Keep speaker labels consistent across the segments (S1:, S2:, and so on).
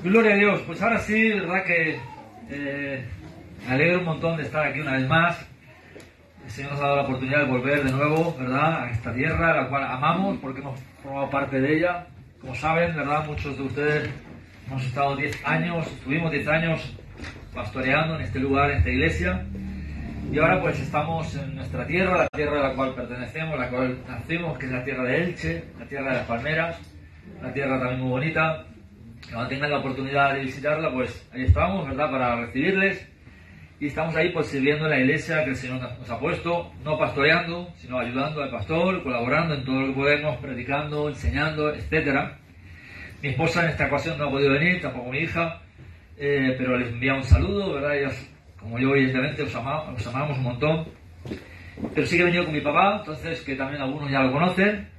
S1: Gloria a Dios. Pues ahora sí, verdad que me alegro un montón de estar aquí una vez más. El Señor nos ha dado la oportunidad de volver de nuevo, ¿verdad?, a esta tierra, la cual amamos porque hemos formado parte de ella. Como saben, ¿verdad?, muchos de ustedes hemos estado 10 años, estuvimos 10 años pastoreando en este lugar, en esta iglesia. Y ahora pues estamos en nuestra tierra, la tierra a la cual pertenecemos, la cual nacimos, que es la tierra de Elche, la tierra de las palmeras, una tierra también muy bonita. Cuando tengan la oportunidad de visitarla, pues ahí estamos, ¿verdad?, para recibirles. Y estamos ahí pues sirviendo en la iglesia que el Señor nos ha puesto, no pastoreando, sino ayudando al pastor, colaborando en todo lo que podemos, predicando, enseñando, etcétera. Mi esposa en esta ocasión no ha podido venir, tampoco mi hija, pero les envía un saludo, ¿verdad? Ellas, como yo evidentemente, os amamos un montón. Pero sí que he venido con mi papá, entonces, que también algunos ya lo conocen.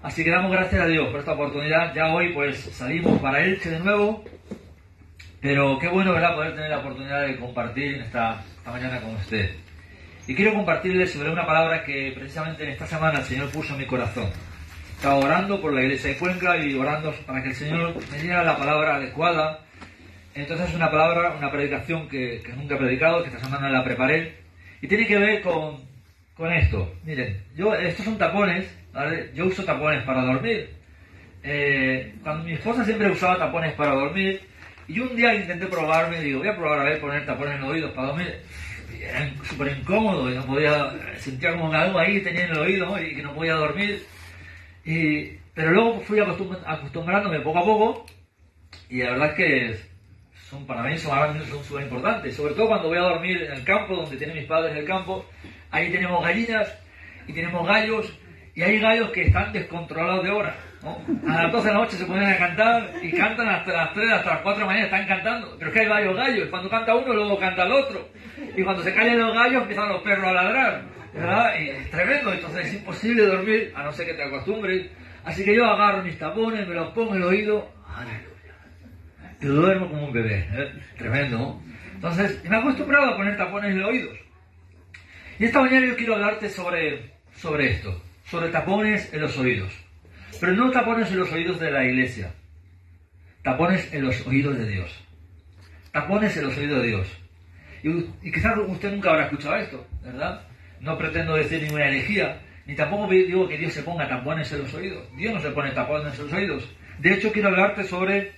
S1: Así que damos gracias a Dios por esta oportunidad. Ya hoy pues salimos para Elche de nuevo. Pero qué bueno, ¿verdad?, poder tener la oportunidad de compartir esta mañana con usted. Y quiero compartirles sobre una palabra que precisamente en esta semana el Señor puso en mi corazón. Estaba orando por la iglesia de Cuenca y orando para que el Señor me diera la palabra adecuada. Entonces es una palabra, una predicación que nunca he predicado, que esta semana la preparé. Y tiene que ver con esto. Miren, estos son tapones, ¿vale? Yo uso tapones para dormir. Cuando mi esposa siempre usaba tapones para dormir, y yo un día intenté probarme, digo, voy a probar a ver poner tapones en los oídos para dormir. Y era súper incómodo, y no podía, sentía como algo ahí tenía en el oído, ¿no?, y que no podía dormir. Pero luego fui acostumbrándome poco a poco, y la verdad es que para mí son súper importantes, sobre todo cuando voy a dormir en el campo, donde tienen mis padres el campo. Ahí tenemos gallinas y tenemos gallos, y hay gallos que están descontrolados de hora, ¿no? A las 12 de la noche se ponen a cantar y cantan hasta las 3, hasta las 4 de la mañana están cantando. Pero es que hay varios gallos, cuando canta uno luego canta el otro, y cuando se callan los gallos empiezan los perros a ladrar, ¿verdad? Y es tremendo, entonces es imposible dormir a no ser que te acostumbres. Así que yo agarro mis tapones, me los pongo en el oído, aleluya, y duermo como un bebé, tremendo, ¿no? Entonces me he acostumbrado a poner tapones en los oídos. Y esta mañana yo quiero hablarte sobre esto, sobre tapones en los oídos. Pero no tapones en los oídos de la iglesia, tapones en los oídos de Dios. Tapones en los oídos de Dios. Y quizás usted nunca habrá escuchado esto, ¿verdad? No pretendo decir ninguna herejía, ni tampoco digo que Dios se ponga tapones en los oídos. Dios no se pone tapones en los oídos. De hecho, quiero hablarte sobre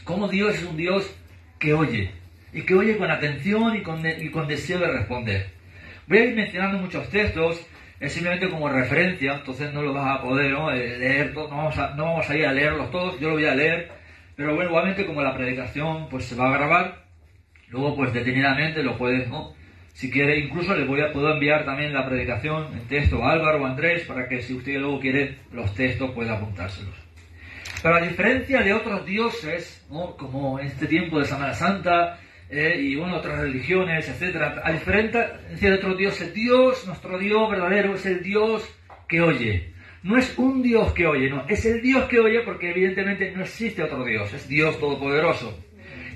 S1: cómo Dios es un Dios que oye, y que oye con atención y con deseo de responder. Voy a ir mencionando muchos textos, simplemente como referencia, entonces no lo vas a poder, ¿no?, leer todo, no vamos a ir a leerlos todos, yo lo voy a leer, pero bueno, igualmente como la predicación pues se va a grabar, luego pues detenidamente lo puedes, ¿no?, si quiere, incluso puedo enviar también la predicación en texto a Álvaro o a Andrés, para que si usted luego quiere los textos pueda apuntárselos. Pero a diferencia de otros dioses, ¿no?, como en este tiempo de Semana Santa, y bueno, otras religiones, etcétera, a diferencia de otros dioses, Dios, nuestro Dios verdadero, es el Dios que oye. No es un Dios que oye, no, es el Dios que oye, porque evidentemente no existe otro Dios, es Dios Todopoderoso.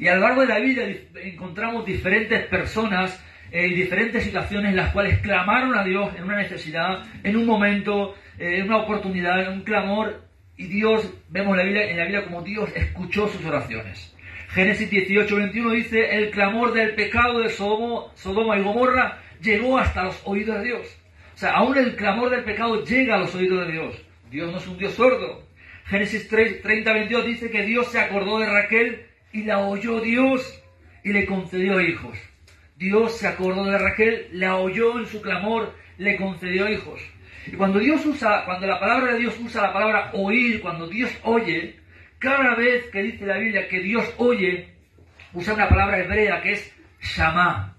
S1: Y a lo largo de la vida encontramos diferentes personas y diferentes situaciones en las cuales clamaron a Dios en una necesidad, en un momento, en una oportunidad, en un clamor, y Dios, vemos en la Biblia como Dios escuchó sus oraciones. Génesis 18:21 dice, el clamor del pecado de Sodoma y Gomorra llegó hasta los oídos de Dios. O sea, aún el clamor del pecado llega a los oídos de Dios. Dios no es un Dios sordo. Génesis 30:22 dice que Dios se acordó de Raquel y la oyó Dios y le concedió hijos. Dios se acordó de Raquel, la oyó en su clamor, le concedió hijos. Y cuando la palabra de Dios usa la palabra oír, cuando Dios oye, cada vez que dice la Biblia que Dios oye, usa una palabra hebrea que es shamá.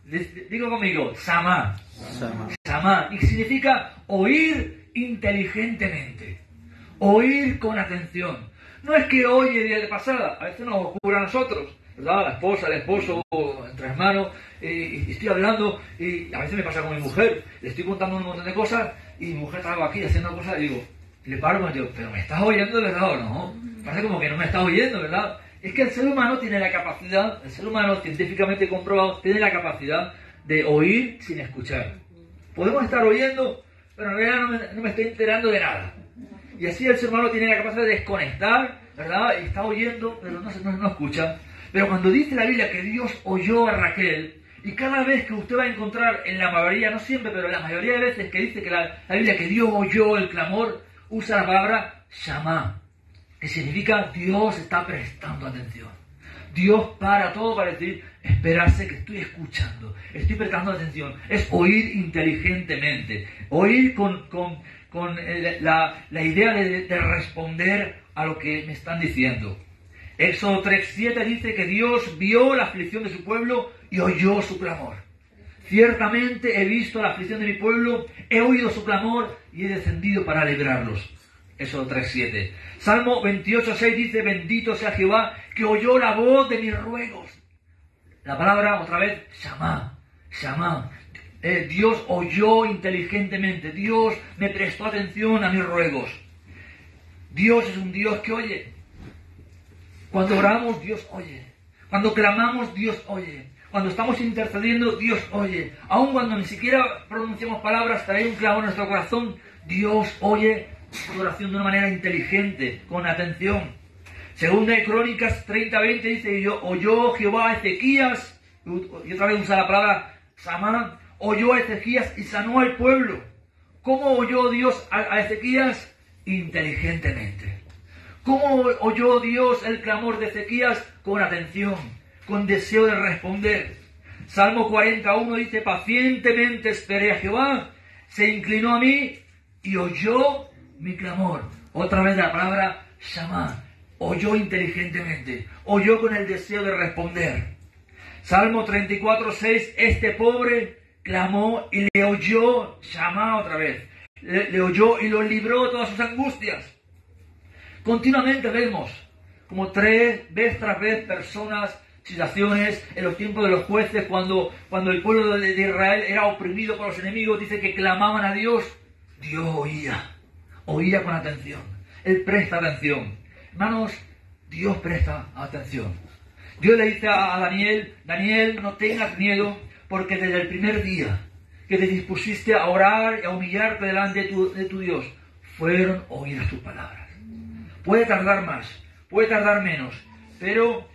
S1: Digo conmigo, shamá. Shamá. Y significa oír inteligentemente. Oír con atención. No es que oye día de pasada. A veces nos ocurre a nosotros, ¿verdad? La esposa, el esposo, entre hermanos, y estoy hablando, y a veces me pasa con mi mujer. Le estoy contando un montón de cosas, y mi mujer está aquí haciendo cosas, y digo, le paro y digo, ¿pero me estás oyendo de verdad o no? Parece como que no me estás oyendo, ¿verdad? Es que el ser humano tiene la capacidad, el ser humano científicamente comprobado, tiene la capacidad de oír sin escuchar. Podemos estar oyendo, pero en realidad no me estoy enterando de nada. Y así el ser humano tiene la capacidad de desconectar, ¿verdad? Y está oyendo, pero no escucha. Pero cuando dice la Biblia que Dios oyó a Raquel, y cada vez que usted va a encontrar en la mayoría, no siempre, pero en la mayoría de veces que dice que la Biblia que Dios oyó el clamor, usa la palabra Shamá, que significa Dios está prestando atención. Dios para todo para decir, esperarse que estoy escuchando, estoy prestando atención. Es oír inteligentemente, oír con la idea de responder a lo que me están diciendo. Éxodo 3:7 dice que Dios vio la aflicción de su pueblo y oyó su clamor. Ciertamente he visto la aflicción de mi pueblo, he oído su clamor y he descendido para librarlos. Éxodo 3:7. Salmo 28:6 dice, bendito sea Jehová, que oyó la voz de mis ruegos. La palabra, otra vez, Shamá, Shamá. Dios oyó inteligentemente, Dios me prestó atención a mis ruegos. Dios es un Dios que oye. Cuando oramos, Dios oye. Cuando clamamos, Dios oye. Cuando estamos intercediendo, Dios oye. Aun cuando ni siquiera pronunciamos palabras, trae un clavo en nuestro corazón, Dios oye su oración de una manera inteligente, con atención. Segunda de Crónicas 30:20 dice, oyó Jehová a Ezequías, y otra vez usa la palabra Samá, oyó a Ezequías y sanó al pueblo. ¿Cómo oyó Dios a Ezequías? Inteligentemente. ¿Cómo oyó Dios el clamor de Ezequías? Con atención, con deseo de responder. Salmo 41 dice, pacientemente esperé a Jehová, se inclinó a mí y oyó mi clamor. Otra vez la palabra Shamá, oyó inteligentemente, oyó con el deseo de responder. Salmo 34:6, este pobre clamó y le oyó, Shamá otra vez, le oyó y lo libró de todas sus angustias. Continuamente vemos como vez tras vez personas, situaciones en los tiempos de los jueces, cuando el pueblo de Israel era oprimido por los enemigos, dice que clamaban a Dios, Dios oía con atención, Él presta atención. Hermanos, Dios presta atención. Dios le dice a Daniel, Daniel, no tengas miedo, porque desde el primer día que te dispusiste a orar y a humillarte delante de tu Dios, fueron oídas tus palabras. Puede tardar más, puede tardar menos, pero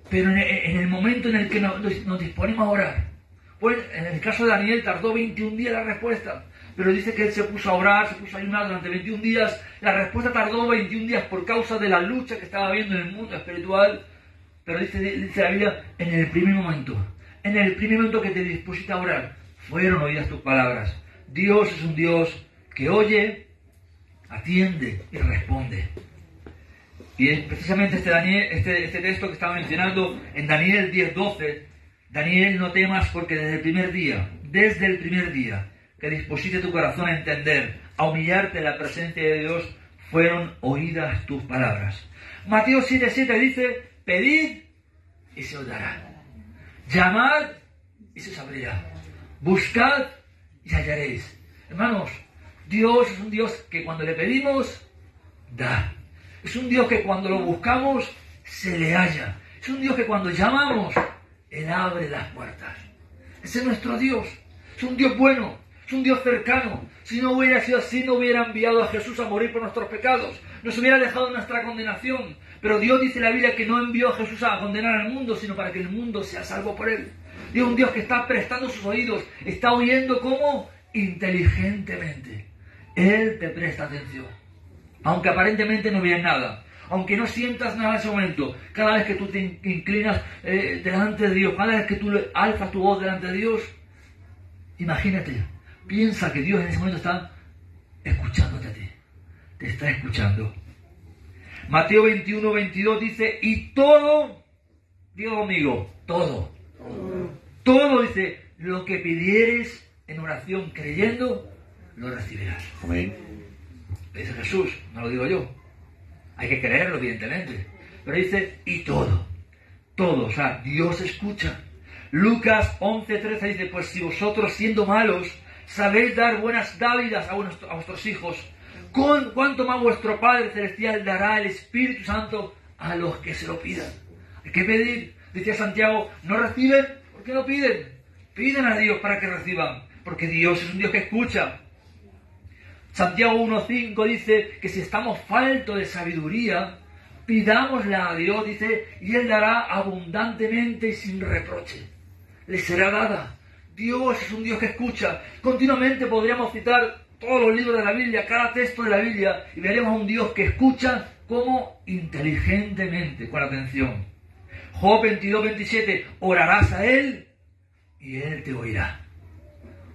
S1: en el momento en el que nos disponemos a orar, pues en el caso de Daniel tardó 21 días la respuesta, pero dice que él se puso a orar, se puso a ayunar durante 21 días, la respuesta tardó 21 días por causa de la lucha que estaba habiendo en el mundo espiritual, pero dice la Biblia, en el primer momento que te dispusiste a orar, fueron oídas tus palabras. Dios es un Dios que oye, atiende y responde. Y es precisamente este texto que estaba mencionando en Daniel 10:12. Daniel, no temas porque desde el primer día que dispusiste tu corazón a entender, a humillarte en la presencia de Dios, fueron oídas tus palabras. Mateo 7:7 dice, pedid y se os dará. Llamad y se os abrirá. Buscad y hallaréis. Hermanos, Dios es un Dios que cuando le pedimos, da. Es un Dios que cuando lo buscamos, se le halla. Es un Dios que cuando llamamos, Él abre las puertas. Ese es nuestro Dios. Es un Dios bueno. Es un Dios cercano. Si no hubiera sido así, no hubiera enviado a Jesús a morir por nuestros pecados. Nos hubiera dejado en nuestra condenación. Pero Dios dice en la Biblia que no envió a Jesús a condenar al mundo, sino para que el mundo sea salvo por Él. Dios es un Dios que está prestando sus oídos. Está oyendo como inteligentemente. Él te presta atención. Aunque aparentemente no veas nada. Aunque no sientas nada en ese momento. Cada vez que tú te inclinas delante de Dios. Cada vez que tú alzas tu voz delante de Dios. Imagínate. Piensa que Dios en ese momento está escuchándote a ti. Te está escuchando. Mateo 21:22 dice, y todo, digo conmigo, todo. Todo dice, lo que pidieres en oración creyendo, lo recibirás.
S2: Amén.
S1: Dice Jesús, no lo digo yo. Hay que creerlo, evidentemente. Pero dice, y todo. Todo, o sea, Dios escucha. Lucas 11:13 dice, pues si vosotros siendo malos, sabéis dar buenas dávidas a vuestros hijos, ¿cuánto más vuestro Padre Celestial dará el Espíritu Santo a los que se lo pidan? Hay que pedir. Decía Santiago, no reciben, ¿por qué no piden? Piden a Dios para que reciban, porque Dios es un Dios que escucha. Santiago 1.5 dice que si estamos faltos de sabiduría, pidámosla a Dios, dice, y Él dará abundantemente y sin reproche. Le será dada. Dios es un Dios que escucha. Continuamente podríamos citar todos los libros de la Biblia, cada texto de la Biblia, y veremos a un Dios que escucha como inteligentemente, con atención. Job 22.27, orarás a Él y Él te oirá.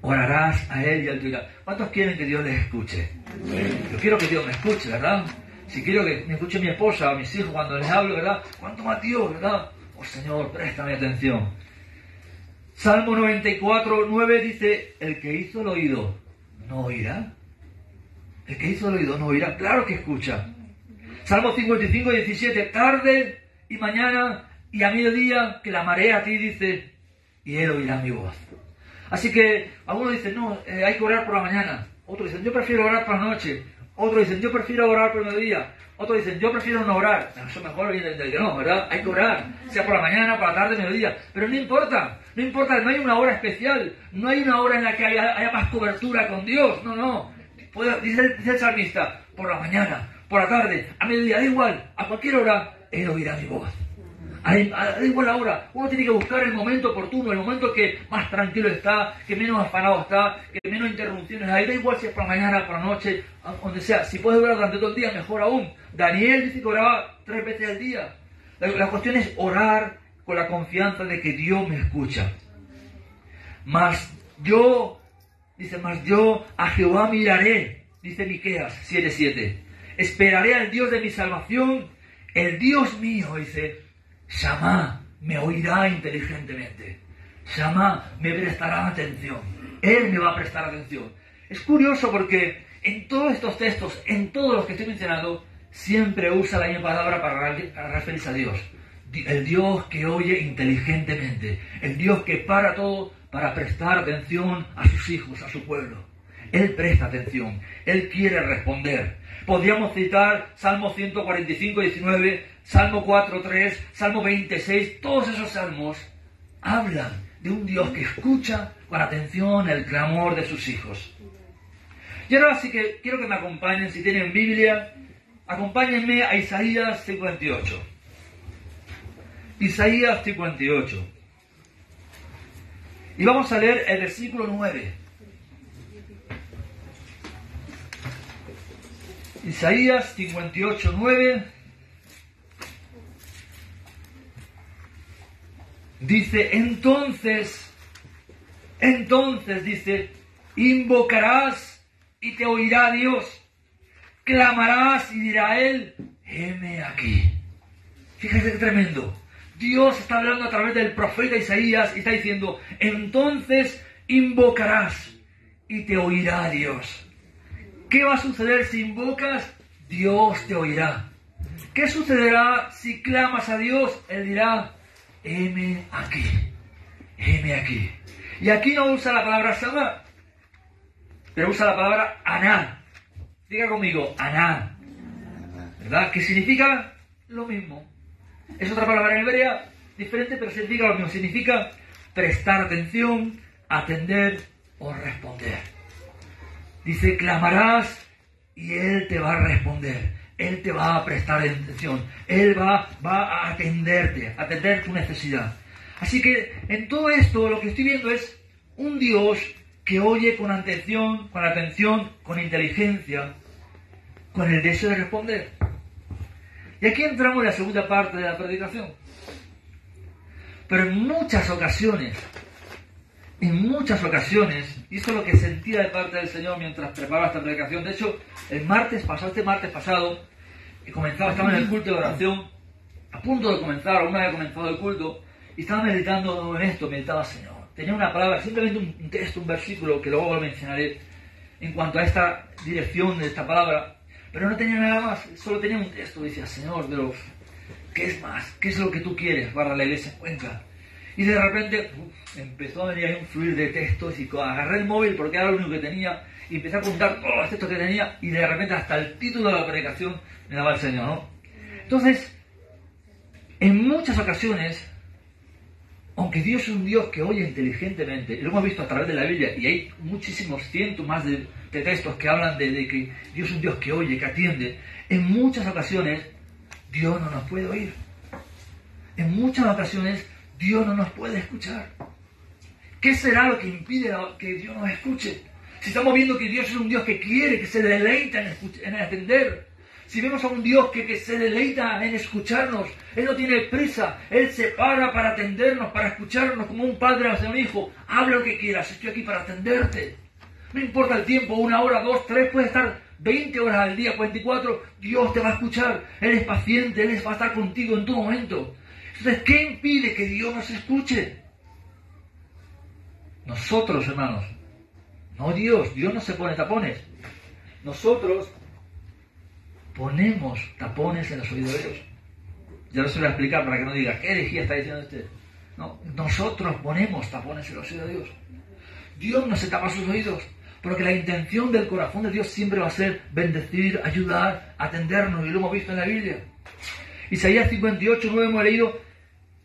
S1: Orarás a Él y Él te oirá. ¿Cuántos quieren que Dios les escuche? Yo quiero que Dios me escuche, ¿verdad? Si quiero que me escuche mi esposa o mis hijos cuando les hablo, ¿verdad? ¿Cuánto más Dios, verdad? Oh Señor, préstame atención. Salmo 94.9 dice, el que hizo el oído no oirá. El que hizo el oído no oirá. Claro que escucha. Salmo 55.17, tarde y mañana y a mediodía que la marea a ti, dice, y Él oirá mi voz. Así que algunos dicen, no, hay que orar por la mañana. Otros dicen, yo prefiero orar por la noche. Otros dicen, yo prefiero orar por el mediodía. Otros dicen, yo prefiero no orar. Eso mejor viene del que no, ¿verdad? Hay que orar, sea por la mañana, por la tarde, mediodía. Pero no importa, no hay una hora especial. No hay una hora en la que haya más cobertura con Dios. No. Dice el salmista, por la mañana, por la tarde, a mediodía, da igual, a cualquier hora, Él oirá mi voz. Da igual la hora, uno tiene que buscar el momento oportuno, el momento que más tranquilo está, que menos afanado está, que menos interrupciones hay. Da igual si es por la mañana, por la noche, donde sea. Si puedes orar durante todo el día, mejor aún. Daniel dice que oraba 3 veces al día. La cuestión es orar con la confianza de que Dios me escucha. Mas yo a Jehová miraré, dice Miqueas 7:7. Esperaré al Dios de mi salvación, el Dios mío, dice. Shamá me oirá inteligentemente. Shamá me prestará atención. Él me va a prestar atención. Es curioso porque en todos estos textos, en todos los que estoy mencionando, siempre usa la misma palabra para referirse a Dios. El Dios que oye inteligentemente. El Dios que para todo para prestar atención a sus hijos, a su pueblo. Él presta atención. Él quiere responder. Podríamos citar Salmo 145:19, Salmo 4:3, Salmo 26. Todos esos salmos hablan de un Dios que escucha con atención el clamor de sus hijos. Y ahora sí que quiero que me acompañen, si tienen Biblia, acompáñenme a Isaías 58. Isaías 58. Y vamos a leer el versículo 9. Isaías 58:9 dice, entonces dice, invocarás y te oirá Dios, clamarás y dirá Él, heme aquí. Fíjate qué tremendo. Dios está hablando a través del profeta Isaías y está diciendo, entonces invocarás y te oirá Dios. ¿Qué va a suceder si invocas? Dios te oirá. ¿Qué sucederá si clamas a Dios? Él dirá, heme aquí, heme aquí. Y aquí no usa la palabra Samá, pero usa la palabra Aná. Diga conmigo, Aná. ¿Verdad? Que significa lo mismo. Es otra palabra en hebrea, diferente, pero significa lo mismo. Significa prestar atención, atender o responder. Dice, clamarás y Él te va a responder. Él te va a prestar atención. Él va a atenderte, a atender tu necesidad. Así que en todo esto lo que estoy viendo es un Dios que oye con atención, con inteligencia, con el deseo de responder. Y aquí entramos en la segunda parte de la predicación. Pero en muchas ocasiones, y esto es lo que sentía de parte del Señor mientras preparaba esta predicación. De hecho, este martes pasado, estaba en el culto de oración, a punto de comenzar, o una vez comenzado el culto, y estaba meditando en esto, meditaba, Señor. Tenía una palabra, simplemente un texto, un versículo, que luego lo mencionaré, en cuanto a esta dirección de esta palabra, pero no tenía nada más, solo tenía un texto. Decía, Señor, ¿qué es más? ¿Qué es lo que tú quieres para la iglesia en Cuenca? Y de repente empezó a venir ahí un fluir de textos y agarré el móvil porque era lo único que tenía y empecé a apuntar todos los textos que tenía y de repente hasta el título de la predicación me daba el Señor, ¿no? Entonces, en muchas ocasiones aunque Dios es un Dios que oye inteligentemente, y lo hemos visto a través de la Biblia, y hay muchísimos cientos más de textos que hablan de que Dios es un Dios que oye, que atiende, en muchas ocasiones Dios no nos puede oír. En muchas ocasiones Dios no nos puede escuchar. ¿Qué será lo que impide que Dios nos escuche? Si estamos viendo que Dios es un Dios que quiere, que se deleita en atender. Si vemos a un Dios que se deleita en escucharnos, Él no tiene prisa, Él se para atendernos, para escucharnos como un padre hacia un hijo. Habla lo que quieras, estoy aquí para atenderte. No importa el tiempo, 1 hora, 2, 3, puede estar 20 horas al día, 44, Dios te va a escuchar. Él es paciente, Él va a estar contigo en tu momento. Entonces, ¿qué impide que Dios nos escuche? Nosotros, hermanos. No Dios, Dios no se pone tapones. Nosotros ponemos tapones en los oídos de Dios. Ya lo se voy a explicar para que no digas, ¿qué herejía está diciendo usted? No, nosotros ponemos tapones en los oídos de Dios. Dios no se tapa sus oídos, porque la intención del corazón de Dios siempre va a ser bendecir, ayudar, atendernos, y lo hemos visto en la Biblia. Isaías 58, 9 hemos leído,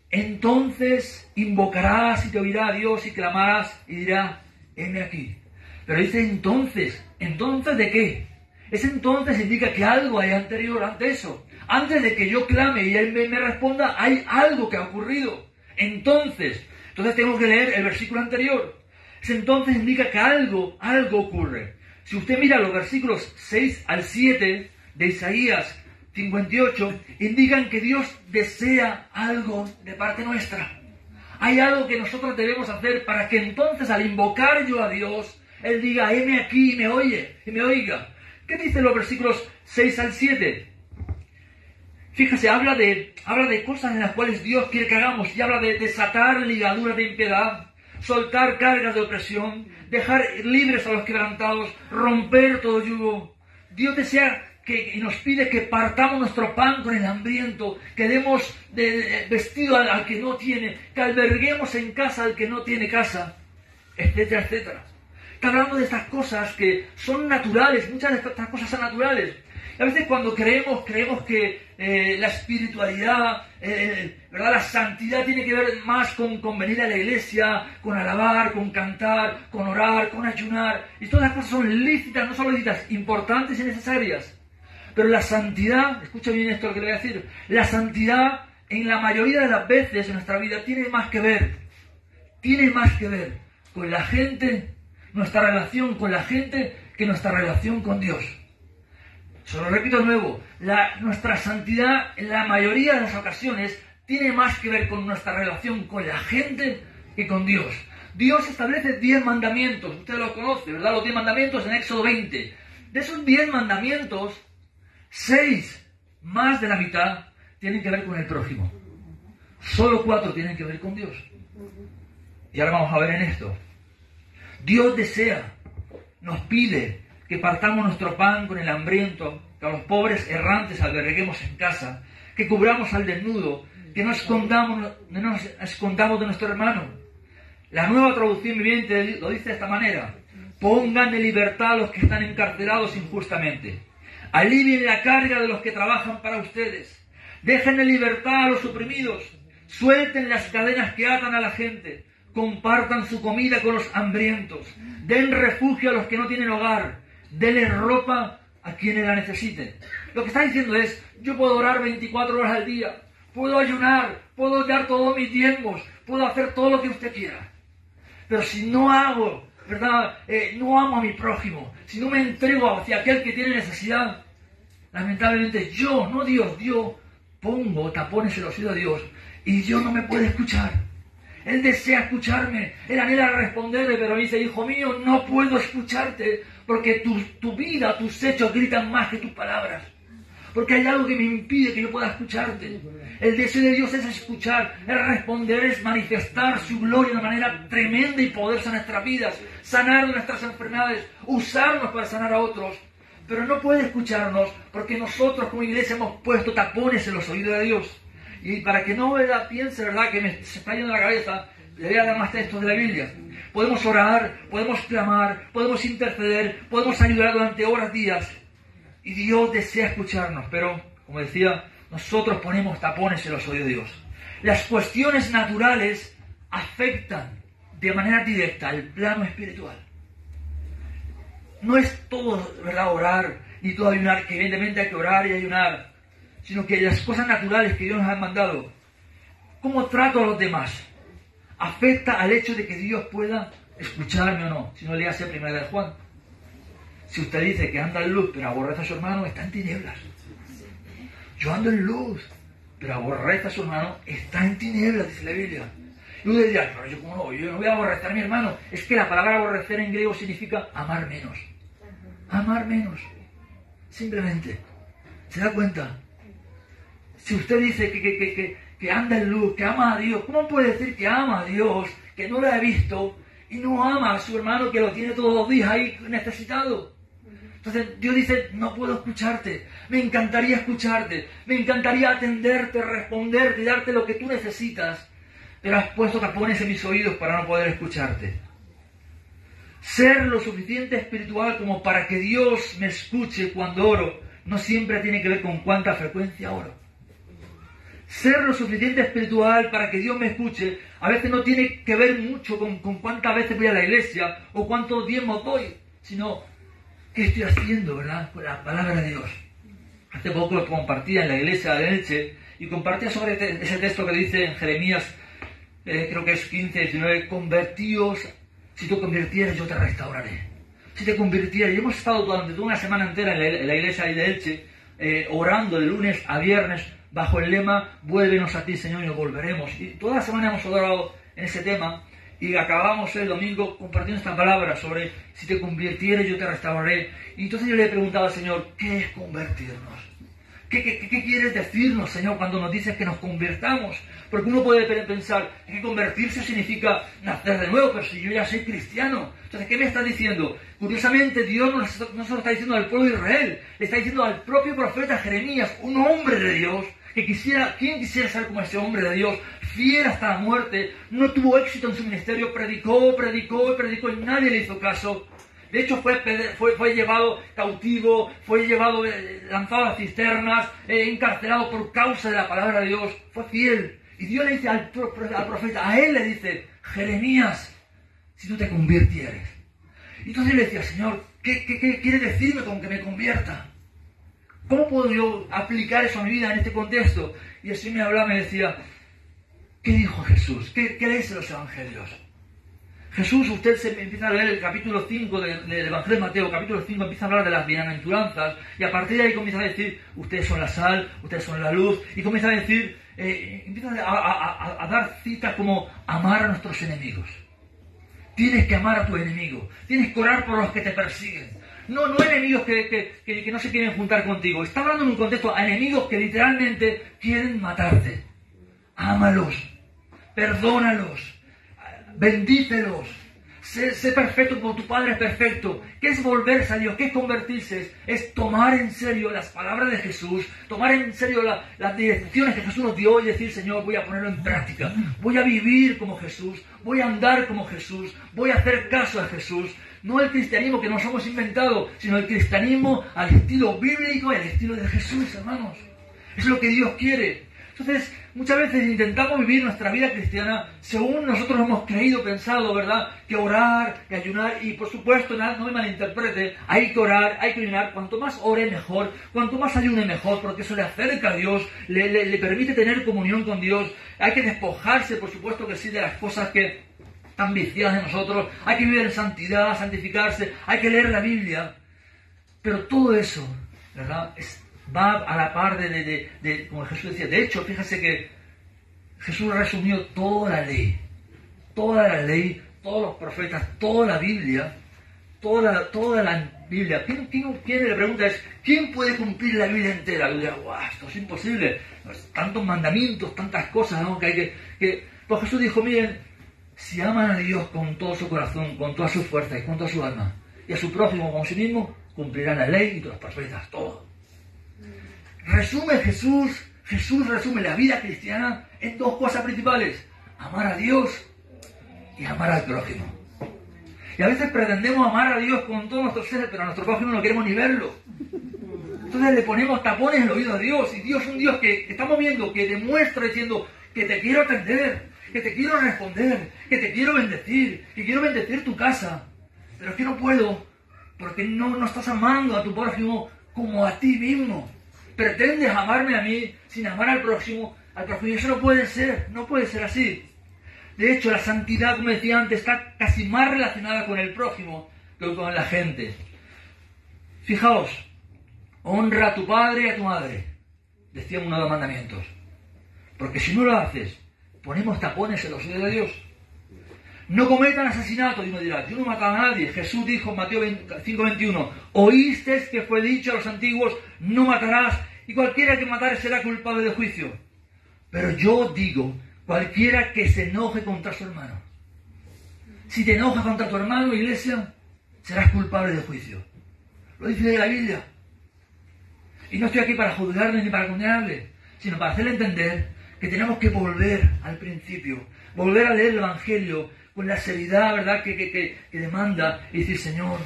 S1: entonces invocarás y te oirá Dios y clamarás y dirá, heme aquí. Pero dice entonces, ¿entonces de qué? Ese entonces indica que algo hay anterior ante eso. Antes de que yo clame y Él me responda, hay algo que ha ocurrido. Entonces tengo que leer el versículo anterior. Ese entonces indica que algo ocurre. Si usted mira los versículos 6 al 7 de Isaías 58, indican que Dios desea algo de parte nuestra. Hay algo que nosotros debemos hacer para que entonces al invocar yo a Dios, Él diga, heme aquí y me oye, y me oiga. ¿Qué dicen los versículos 6 al 7? Fíjese, habla de cosas en las cuales Dios quiere que hagamos, y habla de desatar ligaduras de impiedad, soltar cargas de opresión, dejar libres a los quebrantados, romper todo yugo. Dios desea y nos pide que partamos nuestro pan con el hambriento, que demos vestido al que no tiene, que alberguemos en casa al que no tiene casa, etcétera, etcétera. Está hablando de estas cosas que son naturales, muchas de estas cosas son naturales. Y a veces cuando creemos que la espiritualidad, ¿verdad? La santidad tiene que ver más con venir a la iglesia, con alabar, con cantar, con orar, con ayunar. Y todas las cosas son lícitas, no solo lícitas, importantes y necesarias. Pero la santidad, escucha bien esto lo que le voy a decir, la santidad en la mayoría de las veces en nuestra vida tiene más que ver con la gente, nuestra relación con la gente, que nuestra relación con Dios. Se lo repito de nuevo, nuestra santidad en la mayoría de las ocasiones tiene más que ver con nuestra relación con la gente que con Dios. Dios establece 10 mandamientos, usted los conoce, ¿verdad? Los 10 mandamientos en Éxodo 20. De esos 10 mandamientos, 6, más de la mitad, tienen que ver con el prójimo. Solo 4 tienen que ver con Dios. Y ahora vamos a ver en esto. Dios desea, nos pide que partamos nuestro pan con el hambriento, que a los pobres errantes alberguemos en casa, que cubramos al desnudo, que no nos escondamos de nuestro hermano. La Nueva Traducción Viviente lo dice de esta manera: pongan en libertad a los que están encarcelados injustamente. Alivien la carga de los que trabajan para ustedes. Dejen en libertad a los oprimidos. Suelten las cadenas que atan a la gente. Compartan su comida con los hambrientos. Den refugio a los que no tienen hogar. Denle ropa a quienes la necesiten. Lo que está diciendo es, yo puedo orar 24 horas al día. Puedo ayunar. Puedo dar todos mis diezmos. Puedo hacer todo lo que usted quiera. Pero si no hago, ¿verdad? No amo a mi prójimo, si no me entrego hacia aquel que tiene necesidad, lamentablemente yo, no Dios, yo pongo tapones en los oídos de Dios y Dios no me puede escuchar. Él desea escucharme, Él anhela responderle, pero dice, hijo mío, no puedo escucharte porque tu vida, tus hechos gritan más que tus palabras. Porque hay algo que me impide que yo pueda escucharte. El deseo de Dios es escuchar, es responder, es manifestar su gloria de una manera tremenda y poderosa en nuestras vidas, sanar nuestras enfermedades, usarnos para sanar a otros. Pero no puede escucharnos porque nosotros como iglesia hemos puesto tapones en los oídos de Dios. Y para que no piense, ¿verdad?, que se está yendo la cabeza, le voy a dar más textos de la Biblia. Podemos orar, podemos clamar, podemos interceder, podemos ayudar durante horas, días. Y Dios desea escucharnos, pero, como decía, nosotros ponemos tapones en los oídos de Dios. Las cuestiones naturales afectan de manera directa al plano espiritual. No es todo, ¿verdad?, orar y todo ayunar, que evidentemente hay que orar y ayunar, sino que las cosas naturales que Dios nos ha mandado, cómo trato a los demás, afecta al hecho de que Dios pueda escucharme o no. Si no, léase Primera de Juan. Si usted dice que anda en luz pero aborrece a su hermano, está en tinieblas. Yo ando en luz pero aborrece a su hermano, está en tinieblas, dice la Biblia. Y uno diría, pero yo no voy a aborrecer a mi hermano. Es que la palabra aborrecer en griego significa amar menos. Amar menos. Simplemente. ¿Se da cuenta? Si usted dice que anda en luz, que ama a Dios, ¿cómo puede decir que ama a Dios, que no lo ha visto, y no ama a su hermano que lo tiene todos los días ahí necesitado? Entonces Dios dice, no puedo escucharte, me encantaría escucharte, me encantaría atenderte, responderte y darte lo que tú necesitas, pero has puesto tapones en mis oídos para no poder escucharte. Ser lo suficiente espiritual como para que Dios me escuche cuando oro, no siempre tiene que ver con cuánta frecuencia oro. Ser lo suficiente espiritual para que Dios me escuche, a veces no tiene que ver mucho con cuántas veces voy a la iglesia o cuántos diezmos doy, sino qué estoy haciendo, ¿verdad?, con la palabra de Dios. Hace poco lo compartía en la iglesia de Elche y compartía sobre ese texto que dice en Jeremías, creo que es 15, 19, convertíos, si tú convirtieres yo te restauraré. Si te convirtieres, y hemos estado durante toda una semana entera en la iglesia de Elche, orando de lunes a viernes, bajo el lema, vuélvenos a ti, Señor, y nos volveremos. Y toda la semana hemos orado en ese tema, y acabamos el domingo compartiendo esta palabra sobre, si te convirtieres yo te restauraré. Y entonces yo le preguntaba al Señor, ¿qué es convertirnos? ¿Qué quieres decirnos, Señor, cuando nos dices que nos convirtamos? Porque uno puede pensar que convertirse significa nacer de nuevo, pero si yo ya soy cristiano. Entonces, ¿qué me está diciendo? Curiosamente, Dios no se lo está diciendo al pueblo de Israel, le está diciendo al propio profeta Jeremías, un hombre de Dios, ¿quién quisiera ser como ese hombre de Dios? Fiel hasta la muerte, no tuvo éxito en su ministerio, predicó y nadie le hizo caso. De hecho fue llevado cautivo, fue llevado, lanzado a cisternas, encarcelado por causa de la palabra de Dios. Fue fiel. Y Dios le dice al profeta, a él le dice, Jeremías, si tú te convirtieres. Y entonces le decía, Señor, ¿qué quiere decirme con que me convierta? ¿Cómo puedo yo aplicar eso a mi vida en este contexto? Y así me hablaba, me decía, ¿qué dijo Jesús? ¿Qué lees en los evangelios? Jesús, usted se empieza a leer el capítulo 5 del Evangelio de Mateo, capítulo 5, empieza a hablar de las bienaventuranzas, y a partir de ahí comienza a decir, ustedes son la sal, ustedes son la luz, y comienza a decir, empieza a dar citas como amar a nuestros enemigos. Tienes que amar a tu enemigo, tienes que orar por los que te persiguen. No enemigos que no se quieren juntar contigo. Está hablando en un contexto a enemigos que literalmente quieren matarte. Ámalos, perdónalos, bendícelos, sé perfecto como tu Padre es perfecto. ¿Qué es volverse a Dios? ¿Qué es convertirse? Es tomar en serio las palabras de Jesús, tomar en serio las direcciones que Jesús nos dio y decir, Señor, voy a ponerlo en práctica, voy a vivir como Jesús, voy a andar como Jesús, voy a hacer caso a Jesús. No el cristianismo que nos hemos inventado, sino el cristianismo al estilo bíblico y al estilo de Jesús, hermanos. Es lo que Dios quiere. Entonces, muchas veces intentamos vivir nuestra vida cristiana según nosotros hemos creído, pensado, ¿verdad? Que orar, que ayunar, y por supuesto, no me malinterprete, hay que orar, hay que ayunar, cuanto más ore mejor, cuanto más ayune mejor, porque eso le acerca a Dios, le permite tener comunión con Dios. Hay que despojarse, por supuesto que sí, de las cosas que están viciadas de nosotros, hay que vivir en santidad, santificarse, hay que leer la Biblia, pero todo eso, ¿verdad? Va a la par de como Jesús decía. De hecho, fíjese que Jesús resumió toda la ley, todos los profetas, toda la Biblia, toda la Biblia. ¿Quién le pregunta es, ¿quién puede cumplir la Biblia entera? Y yo digo, esto es imposible, tantos mandamientos, tantas cosas, ¿no? Pues Jesús dijo, miren, si aman a Dios con todo su corazón, con toda su fuerza y con toda su alma, y a su prójimo como a sí mismo, cumplirán la ley y todos los profetas, todo. Resume Jesús resume la vida cristiana en dos cosas principales: amar a Dios y amar al prójimo. Y a veces pretendemos amar a Dios con todos nuestros seres, pero a nuestro prójimo no queremos ni verlo. Entonces le ponemos tapones en el oído a Dios, y Dios es un Dios que estamos viendo, que demuestra diciendo que te quiero atender. que te quiero responder, que te quiero bendecir, que quiero bendecir tu casa. Pero es que no puedo, porque no estás amando a tu prójimo como a ti mismo. Pretendes amarme a mí sin amar al prójimo. Y eso no puede ser así. De hecho, la santidad, como decía antes, está casi más relacionada con el prójimo que con la gente. Fijaos, honra a tu padre y a tu madre, decía uno de los mandamientos. Porque si no lo haces, ponemos tapones en los oídos de Dios. No cometan asesinato, y uno dirá, yo no he matado a nadie. Jesús dijo en Mateo 5:21, oísteis que fue dicho a los antiguos, no matarás, y cualquiera que matare será culpable de juicio. Pero yo digo, cualquiera que se enoje contra su hermano. Si te enojas contra tu hermano, iglesia, serás culpable de juicio. Lo dice la Biblia. Y no estoy aquí para juzgarle ni para condenarle, sino para hacerle entender que tenemos que volver al principio, volver a leer el Evangelio con la seriedad, ¿verdad?, que demanda, y decir, Señor,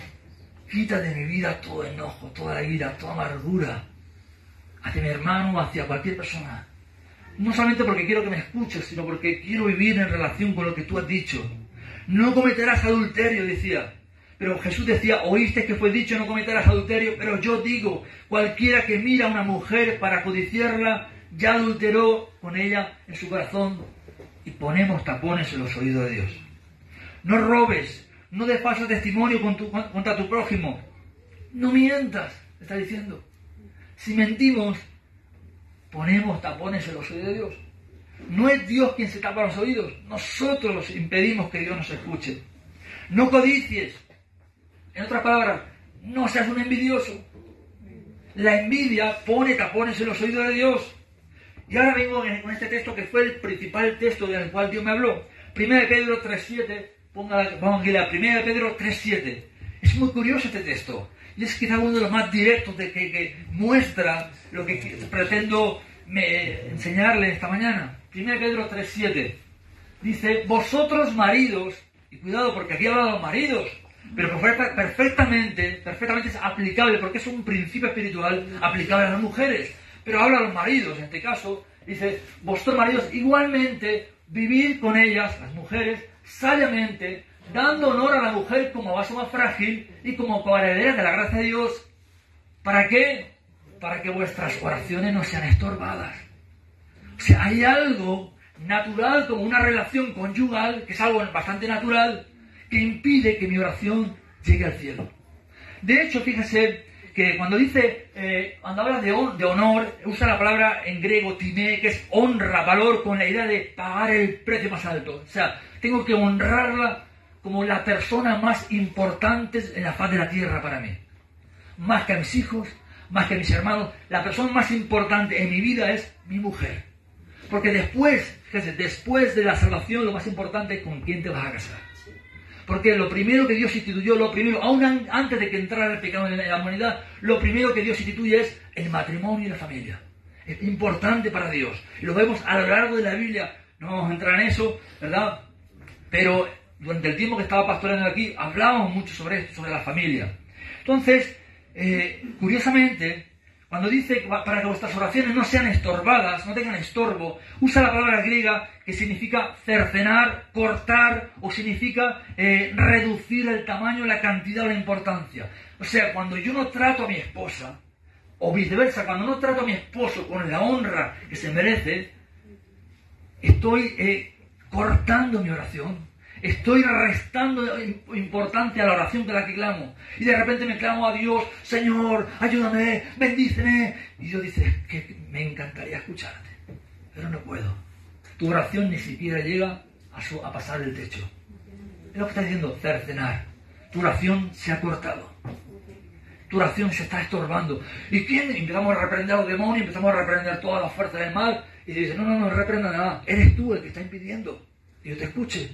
S1: quita de mi vida todo enojo, toda la ira, toda amargura, hacia mi hermano o hacia cualquier persona. No solamente porque quiero que me escuches, sino porque quiero vivir en relación con lo que tú has dicho. No cometerás adulterio, decía. Pero Jesús decía, oíste que fue dicho, no cometerás adulterio, pero yo digo, cualquiera que mira a una mujer para codiciarla, ya adulteró con ella en su corazón. Y ponemos tapones en los oídos de Dios. No robes, no des falso testimonio contra tu prójimo. No mientas, está diciendo. Si mentimos, ponemos tapones en los oídos de Dios. No es Dios quien se tapa los oídos, nosotros impedimos que Dios nos escuche. No codicies. En otras palabras, no seas un envidioso. La envidia pone tapones en los oídos de Dios. Y ahora vengo con este texto que fue el principal texto del cual Dios me habló. 1 Pedro 3:7. Vamos aquí, la 1 Pedro 3:7. Es muy curioso este texto. Y es quizá uno de los más directos que muestra lo que pretendo enseñarle esta mañana. 1 Pedro 3:7. Dice, vosotros maridos, y cuidado porque aquí habla de los maridos, pero perfectamente es aplicable, porque es un principio espiritual aplicable a las mujeres. Pero habla a los maridos, en este caso, dice, vosotros maridos igualmente vivid con ellas, las mujeres, sabiamente, dando honor a la mujer como vaso más frágil y como coherederas de la gracia de Dios. ¿Para qué? Para que vuestras oraciones no sean estorbadas. O sea, hay algo natural como una relación conyugal, que es algo bastante natural, que impide que mi oración llegue al cielo. De hecho, fíjese que cuando cuando habla de honor, usa la palabra en griego timé, que es honra, valor, con la idea de pagar el precio más alto. O sea, tengo que honrarla como la persona más importante en la faz de la tierra para mí. Más que a mis hijos, más que a mis hermanos, la persona más importante en mi vida es mi mujer. Porque después de la salvación, lo más importante es con quién te vas a casar. Porque lo primero que Dios instituyó, aún antes de que entrara el pecado en la humanidad, lo primero que Dios instituye es el matrimonio y la familia. Es importante para Dios. Y lo vemos a lo largo de la Biblia. No vamos a entrar en eso, ¿verdad? Pero durante el tiempo que estaba pastoreando aquí, hablábamos mucho sobre la familia. Entonces, curiosamente, cuando dice para que vuestras oraciones no sean estorbadas, no tengan estorbo, usa la palabra griega que significa cercenar, cortar, o significa reducir el tamaño, la cantidad o la importancia. O sea, cuando yo no trato a mi esposa, o viceversa, cuando no trato a mi esposo con la honra que se merece, estoy cortando mi oración. Estoy restando importancia a la oración de la que clamo. Y de repente me clamo a Dios, Señor, ayúdame, bendíceme. Y Dios dice, que me encantaría escucharte, pero no puedo. Tu oración ni siquiera llega a pasar el techo. Es lo que está diciendo, cercenar. Tu oración se ha cortado. Tu oración se está estorbando. ¿Y quién? Empezamos a reprender a los demonios, empezamos a reprender todas las fuerzas del mal. Y dice, no reprenda nada. Eres tú el que está impidiendo que yo te escuche.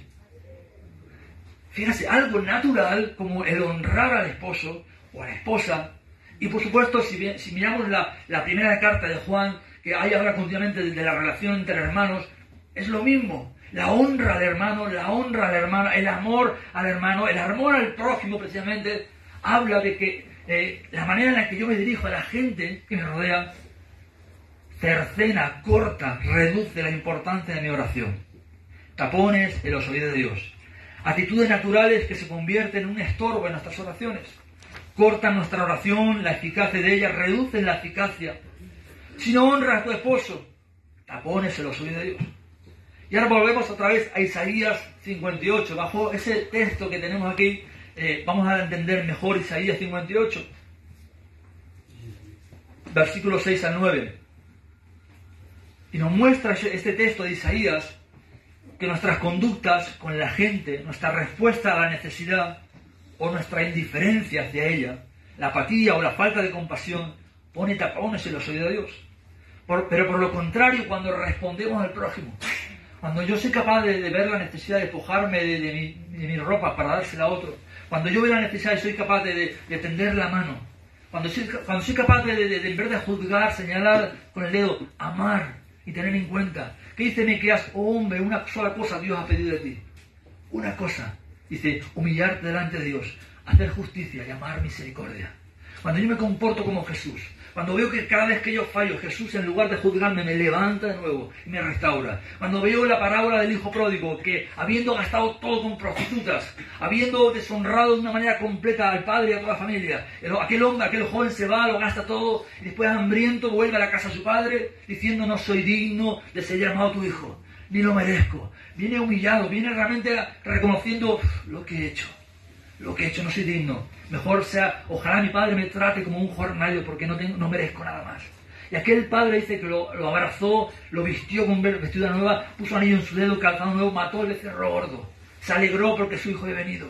S1: Fíjate, algo natural como el honrar al esposo o a la esposa. Y por supuesto, si miramos la primera carta de Juan, que ahí habla continuamente de la relación entre hermanos, es lo mismo. La honra al hermano, la honra a la hermana, el amor al hermano, el amor al prójimo precisamente, habla de que la manera en la que yo me dirijo a la gente que me rodea, cercena, corta, reduce la importancia de mi oración. tapones en los oídos de Dios. Actitudes naturales que se convierten en un estorbo en nuestras oraciones. Cortan nuestra oración, la eficacia de ella, reducen la eficacia. Si no honras a tu esposo, tapones en los oídos de Dios. Y ahora volvemos otra vez a Isaías 58. Bajo ese texto que tenemos aquí, vamos a entender mejor Isaías 58. Versículos 6 al 9. Y nos muestra este texto de Isaías que nuestras conductas con la gente, nuestra respuesta a la necesidad o nuestra indiferencia hacia ella, la apatía o la falta de compasión, pone tapones en los oídos de Dios. Pero por lo contrario, cuando respondemos al prójimo, cuando yo soy capaz de ver la necesidad de despojarme de mi ropa para dársela a otro, cuando yo veo la necesidad y soy capaz de tender la mano, cuando soy capaz de en vez de juzgar, señalar con el dedo, amar y tener en cuenta, ¿qué dice Miqueas? Oh hombre, una sola cosa Dios ha pedido de ti. Una cosa. Dice, humillarte delante de Dios, hacer justicia y amar misericordia. Cuando yo me comporto como Jesús, cuando veo que cada vez que yo fallo, Jesús en lugar de juzgarme me levanta de nuevo y me restaura. Cuando veo la parábola del hijo pródigo, que habiendo gastado todo con prostitutas, habiendo deshonrado de una manera completa al padre y a toda la familia, aquel joven se va, lo gasta todo y después hambriento vuelve a la casa de su padre diciendo no soy digno de ser llamado tu hijo, ni lo merezco. Viene humillado, viene realmente reconociendo lo que he hecho. Lo que he hecho, no soy digno. Mejor sea, ojalá mi padre me trate como un jornalero porque no merezco nada más. Y aquel padre dice que lo abrazó, lo vistió con vestidura nueva, puso anillo en su dedo, calzado nuevo, mató el becerro gordo. Se alegró porque su hijo había venido.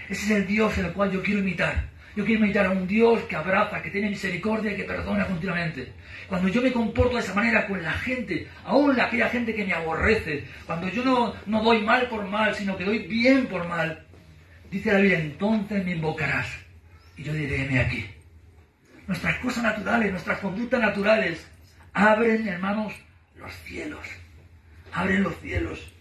S1: Ese es el Dios en el cual yo quiero imitar. Yo quiero imitar a un Dios que abraza, que tiene misericordia y que perdona continuamente. Cuando yo me comporto de esa manera con la gente, aún aquella gente que me aborrece, cuando yo no doy mal por mal, sino que doy bien por mal, dice la Biblia, entonces me invocarás y yo diré, heme aquí. Nuestras cosas naturales, nuestras conductas naturales abren, hermanos, los cielos. Abren los cielos.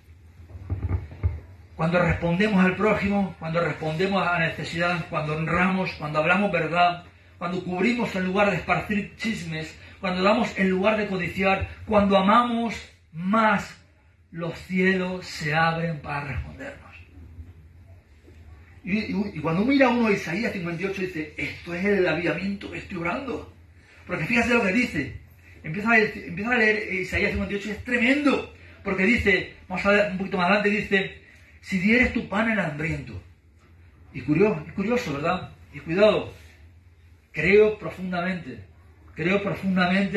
S1: Cuando respondemos al prójimo, cuando respondemos a la necesidad, cuando honramos, cuando hablamos verdad, cuando cubrimos en lugar de esparcir chismes, cuando damos en lugar de codiciar, cuando amamos más, los cielos se abren para respondernos. Y cuando mira uno a Isaías 58 dice, esto es el avivamiento que estoy orando. Porque fíjate lo que dice. Empieza a leer Isaías 58 y es tremendo. Porque dice, vamos a ver un poquito más adelante, dice, si dieres tu pan al hambriento. Y curioso, ¿verdad? Y cuidado, creo profundamente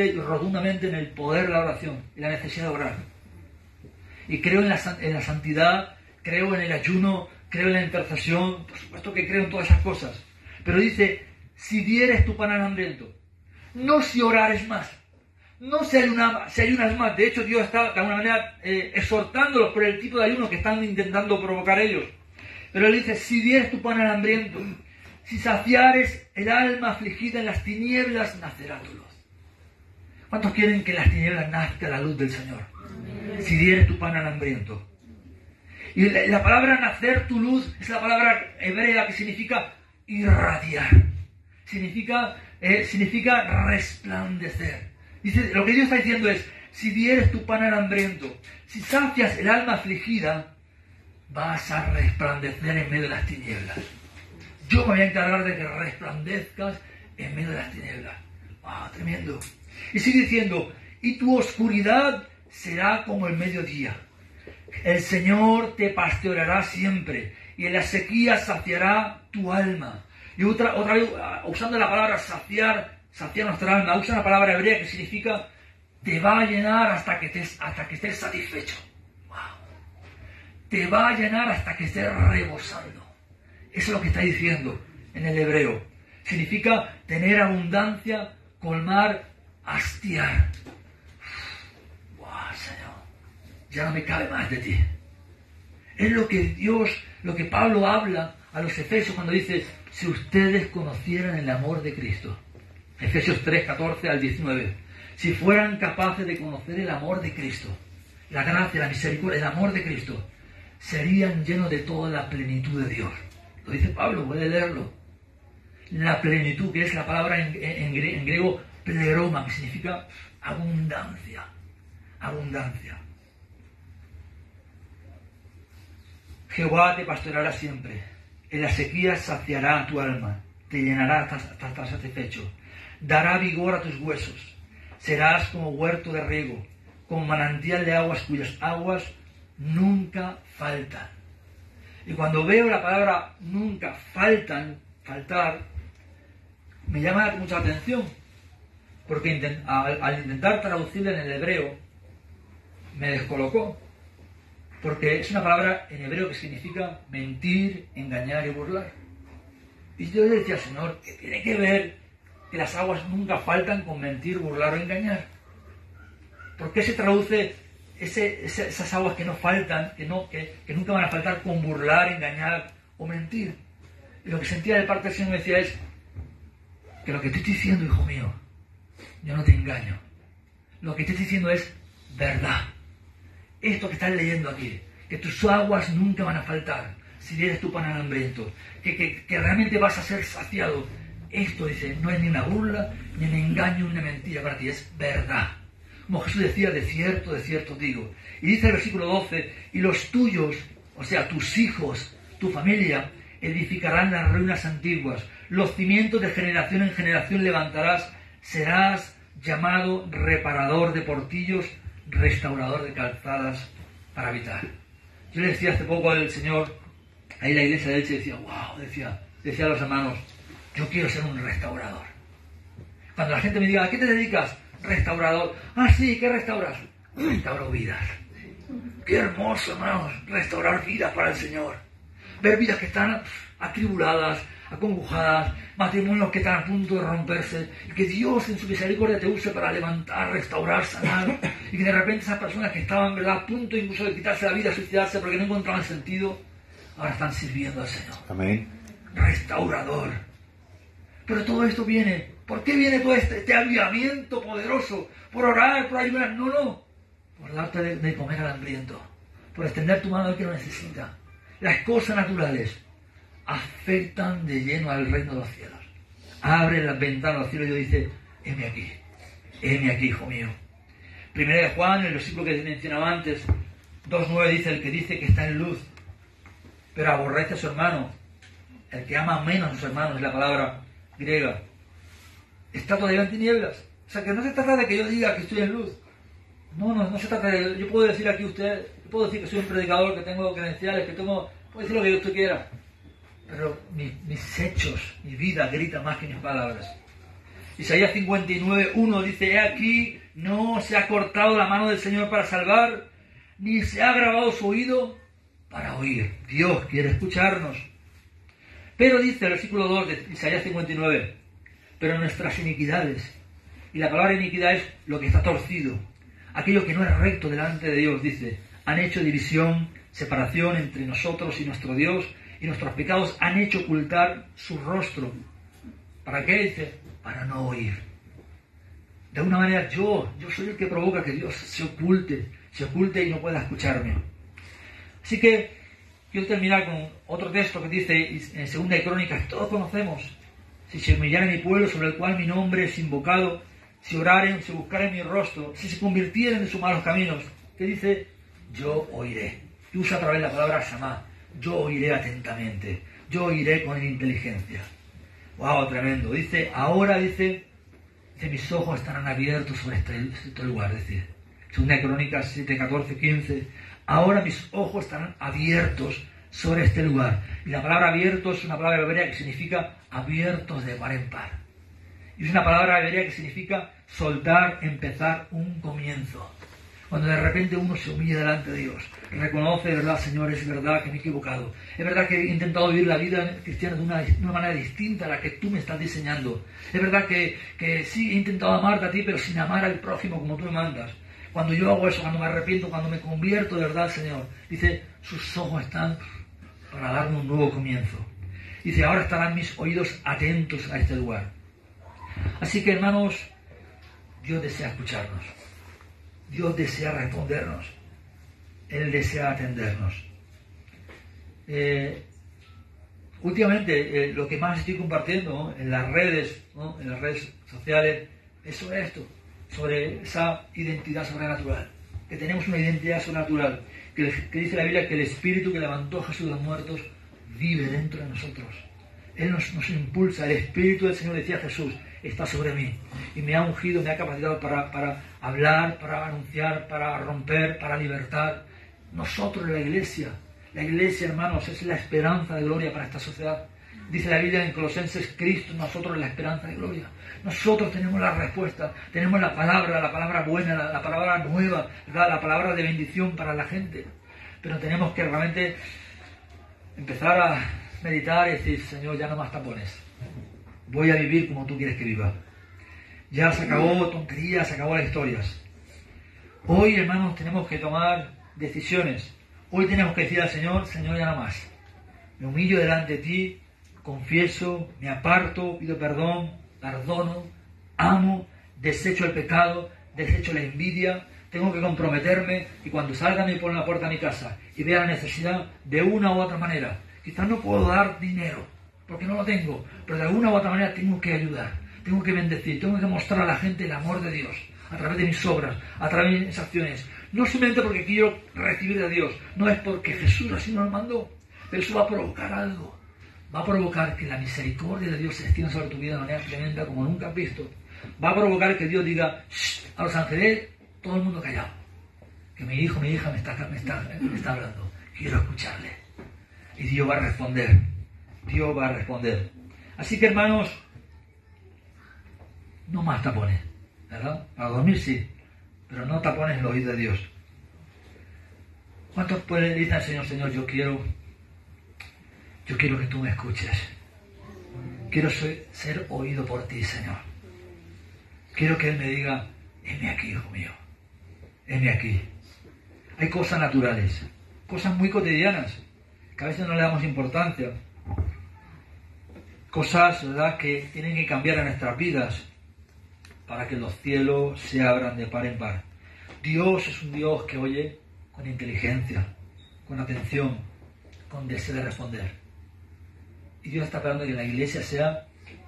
S1: y rotundamente en el poder de la oración y la necesidad de orar. Y creo en la santidad, creo en el ayuno, creo en la intercesión, por supuesto que creo en todas esas cosas. Pero dice, si dieres tu pan al hambriento, no si orares más, no si ayunas más. De hecho, Dios está de alguna manera exhortándolos por el tipo de ayuno que están intentando provocar ellos. Pero él dice, si dieres tu pan al hambriento, si saciares el alma afligida en las tinieblas, nacerá tu luz. ¿Cuántos quieren que en las tinieblas nazca la luz del Señor? Si dieres tu pan al hambriento. Y la palabra nacer tu luz es la palabra hebrea que significa irradiar. Significa resplandecer. Dice, lo que Dios está diciendo es, si dieres tu pan al hambriento, si sacias el alma afligida, vas a resplandecer en medio de las tinieblas. Yo me voy a encargar de que resplandezcas en medio de las tinieblas. ¡Wow! Tremendo. Y sigue diciendo, y tu oscuridad será como el mediodía. El Señor te pastoreará siempre y en la sequía saciará tu alma. Y otra vez, usando la palabra saciar nuestra alma, usa una palabra hebrea que significa te va a llenar hasta que estés satisfecho. ¡Wow! Te va a llenar hasta que estés rebosando. Eso es lo que está diciendo en el hebreo. Significa tener abundancia, colmar, hastiar. ¡Wow, Señor! Ya no me cabe más de ti. Es lo que Pablo habla a los Efesios cuando dice, si ustedes conocieran el amor de Cristo. Efesios 3, 14 al 19. Si fueran capaces de conocer el amor de Cristo, la gracia, la misericordia, el amor de Cristo, serían llenos de toda la plenitud de Dios. Lo dice Pablo, puede leerlo. La plenitud, que es la palabra en griego pleroma, que significa abundancia. Abundancia. Jehová te pastoreará siempre. En la sequía saciará tu alma, te llenará hasta estar satisfecho. Dará vigor a tus huesos. Serás como huerto de riego, como manantial de aguas cuyas aguas nunca faltan. Y cuando veo la palabra nunca faltar, me llama mucha atención, porque al intentar traducirla en el hebreo, me descolocó. Porque es una palabra en hebreo que significa mentir, engañar y burlar. Y yo le decía, Señor, ¿qué tiene que ver que las aguas nunca faltan con mentir, burlar o engañar? ¿Por qué se traduce esas aguas que no faltan, que nunca van a faltar, con burlar, engañar o mentir? Y lo que sentía de parte del Señor me decía es que lo que te estoy diciendo, hijo mío, yo no te engaño. Lo que te estoy diciendo es verdad. Esto que estás leyendo aquí, que tus aguas nunca van a faltar si eres tu pan al hambriento, que realmente vas a ser saciado. Esto, dice, no es ni una burla, ni un engaño, ni una mentira para ti, es verdad. Como Jesús decía, de cierto digo. Y dice el versículo 12, y los tuyos, o sea, tus hijos, tu familia, edificarán las ruinas antiguas, los cimientos de generación en generación levantarás, serás llamado reparador de portillos, restaurador de calzadas para habitar. Yo le decía hace poco al Señor, ahí en la iglesia de Elche, decía, wow, decía a los hermanos, yo quiero ser un restaurador. Cuando la gente me diga, ¿a qué te dedicas? Restaurador. Ah, sí, ¿qué restauras? Restauro vidas. Qué hermoso, hermanos, restaurar vidas para el Señor. Ver vidas que están atribuladas, acongojadas, matrimonios que están a punto de romperse, y que Dios en su misericordia te use para levantar, restaurar, sanar, y que de repente esas personas que estaban, ¿verdad?, a punto incluso de quitarse la vida, suicidarse porque no encontraban sentido, ahora están sirviendo al Señor. Amén. Restaurador. Pero todo esto viene, ¿por qué viene todo este avivamiento poderoso? ¿Por orar, por ayudar? No, por darte de comer al hambriento, por extender tu mano al que lo necesita. Las cosas naturales afectan de lleno al reino de los cielos. Abre las ventanas de los cielos y Dios dice, heme aquí, hijo mío. Primera de Juan, el versículo que mencionaba antes, 2:9 dice, el que dice que está en luz, pero aborrece a su hermano, el que ama menos a su hermano, es la palabra griega, está todavía en tinieblas. O sea, que no se trata de que yo diga que estoy en luz. No se trata de... Yo puedo decir aquí a usted, puedo decir que soy un predicador, que tengo credenciales, puedo decir lo que usted quiera. Pero mis hechos, mi vida grita más que mis palabras. Isaías 59:1 dice, he aquí, no se ha cortado la mano del Señor para salvar, ni se ha grabado su oído para oír. Dios quiere escucharnos. Pero dice el versículo 2 de Isaías 59, pero nuestras iniquidades, y la palabra iniquidad es lo que está torcido, aquello que no es recto delante de Dios, dice, han hecho división, separación entre nosotros y nuestro Dios, y nuestros pecados han hecho ocultar su rostro. ¿Para qué? Dice, para no oír. De alguna manera yo soy el que provoca que Dios se oculte y no pueda escucharme. Así que quiero terminar con otro texto que dice en 2 de Crónicas, todos conocemos, si se humillare mi pueblo sobre el cual mi nombre es invocado, si oraren, si buscaren mi rostro, si se convirtieren en sus malos caminos, que dice, yo oiré. Y usa otra vez la palabra Shamá. Yo oiré atentamente, yo oiré con inteligencia. ¡Wow! Tremendo. Dice, ahora dice mis ojos estarán abiertos sobre este lugar. Dice, 2 Crónicas 7, 14, 15. Ahora mis ojos estarán abiertos sobre este lugar. Y la palabra abierto es una palabra hebrea que significa abiertos de par en par. Y es una palabra hebrea que significa soltar, empezar un comienzo. Cuando de repente uno se humilla delante de Dios, reconoce, de verdad, Señor, es verdad que me he equivocado. Es verdad que he intentado vivir la vida cristiana de una manera distinta a la que tú me estás diseñando. Es verdad que sí he intentado amarte a ti, pero sin amar al prójimo como tú me mandas. Cuando yo hago eso, cuando me arrepiento, cuando me convierto de verdad, Señor, dice, sus ojos están para darme un nuevo comienzo. Dice, ahora estarán mis oídos atentos a este lugar. Así que, hermanos, Dios desea escucharnos. Dios desea respondernos. Él desea atendernos. Últimamente, lo que más estoy compartiendo, ¿no?, en las redes, ¿no?, en las redes sociales, es sobre esto, sobre esa identidad sobrenatural. que tenemos una identidad sobrenatural, que dice la Biblia que el Espíritu que levantó a Jesús de los muertos vive dentro de nosotros. Él nos impulsa, el Espíritu del Señor, decía Jesús, está sobre mí y me ha ungido, me ha capacitado para hablar, para anunciar, para romper, para libertar. Nosotros, la iglesia, hermanos, es la esperanza de gloria para esta sociedad. Dice la Biblia en Colosenses, Cristo, nosotros la esperanza de gloria. Nosotros tenemos la respuesta, tenemos la palabra buena, la palabra nueva, ¿verdad? La palabra de bendición para la gente. Pero tenemos que realmente empezar a meditar y decir, Señor, ya no más tapones. Voy a vivir como tú quieres que viva. Ya se acabó tonterías, se acabó las historias. Hoy, hermanos, tenemos que tomar decisiones. Hoy tenemos que decir al Señor, Señor, ya no más. Me humillo delante de ti, confieso, me aparto, pido perdón, perdono, amo, desecho el pecado, desecho la envidia. Tengo que comprometerme y cuando salga por la puerta de mi casa y vea la necesidad de una u otra manera, quizás no puedo dar dinero porque no lo tengo, pero de alguna u otra manera tengo que ayudar, tengo que bendecir, tengo que mostrar a la gente el amor de Dios a través de mis obras, a través de mis acciones. No simplemente porque quiero recibir de Dios, no es porque Jesús así nos lo mandó, pero eso va a provocar algo. Va a provocar que la misericordia de Dios se extienda sobre tu vida de manera tremenda como nunca has visto. Va a provocar que Dios diga, a los ángeles, todo el mundo callado. Que mi hijo, mi hija me está hablando. Quiero escucharle. Y Dios va a responder. Dios va a responder. Así que, hermanos, no más tapones, ¿verdad? Para dormir sí, pero no tapones el oído de Dios. ¿Cuántos pueden decir al Señor, Señor, yo quiero que tú me escuches. Quiero ser oído por ti, Señor. Quiero que Él me diga, heme aquí, hijo mío. Heme aquí. Hay cosas naturales, cosas muy cotidianas, que a veces no le damos importancia. Cosas, ¿verdad?, que tienen que cambiar en nuestras vidas para que los cielos se abran de par en par. Dios es un Dios que oye con inteligencia, con atención, con deseo de responder. Y Dios está esperando que la iglesia sea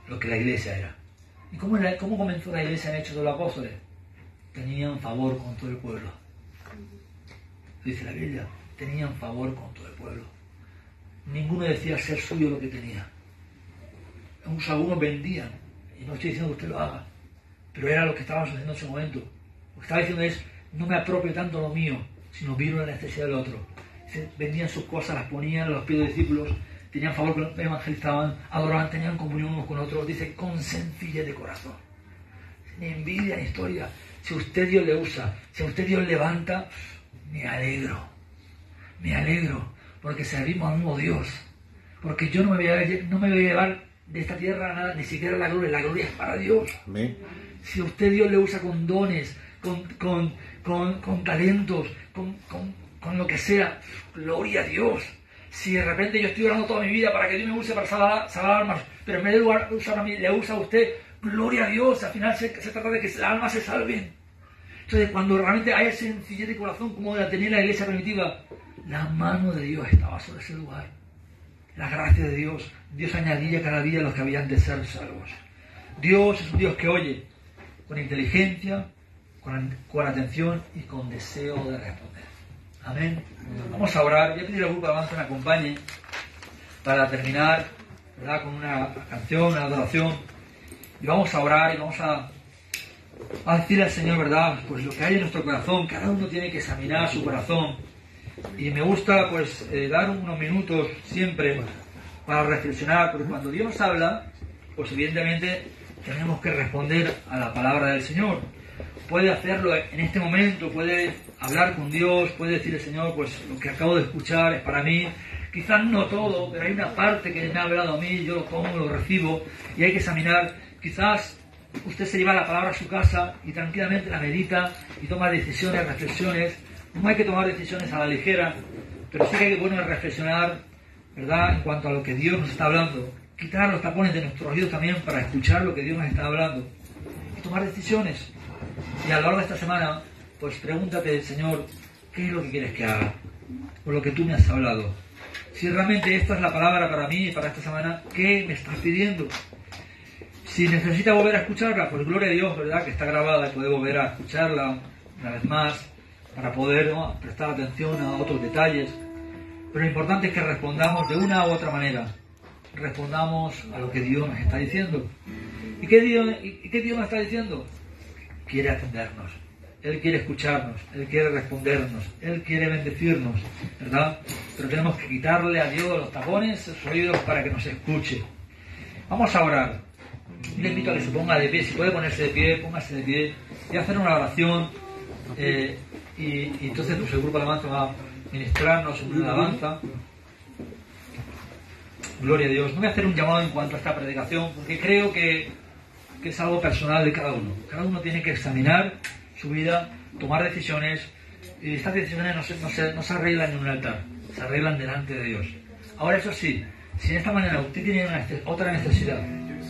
S1: lo que la iglesia era. ¿Y cómo comenzó la iglesia en Hechos de los Apóstoles? Tenían favor con todo el pueblo. Dice la Biblia, tenían favor con todo el pueblo. Ninguno decía ser suyo lo que tenía. Algunos vendían, y no estoy diciendo que usted lo haga, pero era lo que estaba sucediendo en ese momento. Lo que estaba diciendo es, no me apropio tanto lo mío, sino vino la necesidad del otro. Vendían sus cosas, las ponían a los pies de los discípulos, tenían favor con los evangelizaban, adoraban, tenían comunión unos con otros. Dice, con sencillez de corazón. Ni envidia ni historia. Si usted Dios le usa, si a usted Dios levanta, me alegro, porque servimos a un nuevo Dios. Porque yo no me voy a llevar de esta tierra nada, ni siquiera la gloria es para Dios. Amén. Si a usted Dios le usa con dones, con talentos, con lo que sea, gloria a Dios. Si de repente yo estoy orando toda mi vida para que Dios me use para salvar almas, pero en vez de usar a mí, le usa a usted, gloria a Dios. Al final se trata de que las almas se salven. Entonces, cuando realmente hay sencillez de corazón, como la tenía la iglesia primitiva, la mano de Dios estaba sobre ese lugar. La gracia de Dios. Dios añadía cada día a los que habían de ser salvos. Dios es un Dios que oye con inteligencia, con atención y con deseo de responder. Amén. Vamos a orar. Voy a pedir al grupo de alabanza que me acompañe para terminar, ¿verdad?, con una canción, una adoración. Y vamos a orar y vamos a decirle al Señor, ¿verdad?, pues lo que hay en nuestro corazón. Cada uno tiene que examinar su corazón. Y me gusta pues dar unos minutos siempre para reflexionar, porque cuando Dios nos habla, pues evidentemente tenemos que responder a la palabra del Señor. Puede hacerlo en este momento, puede hablar con Dios, puede decirle, Señor, pues lo que acabo de escuchar es para mí. Quizás no todo, pero hay una parte que me ha hablado a mí, yo lo tomo, lo recibo, y hay que examinar. Quizás usted se lleva la palabra a su casa y tranquilamente la medita y toma decisiones, reflexiones. No hay que tomar decisiones a la ligera, pero sí que hay que reflexionar, ¿verdad?, en cuanto a lo que Dios nos está hablando. Quitar los tapones de nuestros oídos también para escuchar lo que Dios nos está hablando. Y tomar decisiones. Y a lo largo de esta semana, pues pregúntate, Señor, ¿qué es lo que quieres que haga? Por lo que tú me has hablado. Si realmente esta es la palabra para mí, para esta semana, ¿qué me estás pidiendo? Si necesita volver a escucharla, pues gloria a Dios, ¿verdad?, que está grabada y puede volver a escucharla una vez más. para poder, ¿no?, prestar atención a otros detalles. Pero lo importante es que respondamos de una u otra manera. Respondamos a lo que Dios nos está diciendo. ¿Y qué Dios nos está diciendo? Quiere atendernos. Él quiere escucharnos, Él quiere respondernos, Él quiere bendecirnos, ¿verdad? Pero tenemos que quitarle a Dios los tapones, sus oídos, para que nos escuche. Vamos a orar. Le invito a que se ponga de pie, si puede ponerse de pie, póngase de pie, y hacer una oración. Y entonces pues, el grupo de alabanza va a ministrarnos una alabanza. Gloria a Dios. No voy a hacer un llamado en cuanto a esta predicación, porque creo que es algo personal de cada uno. Cada uno tiene que examinar su vida, tomar decisiones, y estas decisiones no se arreglan en un altar, se arreglan delante de Dios. Ahora, eso sí, si en esta manera usted tiene otra necesidad,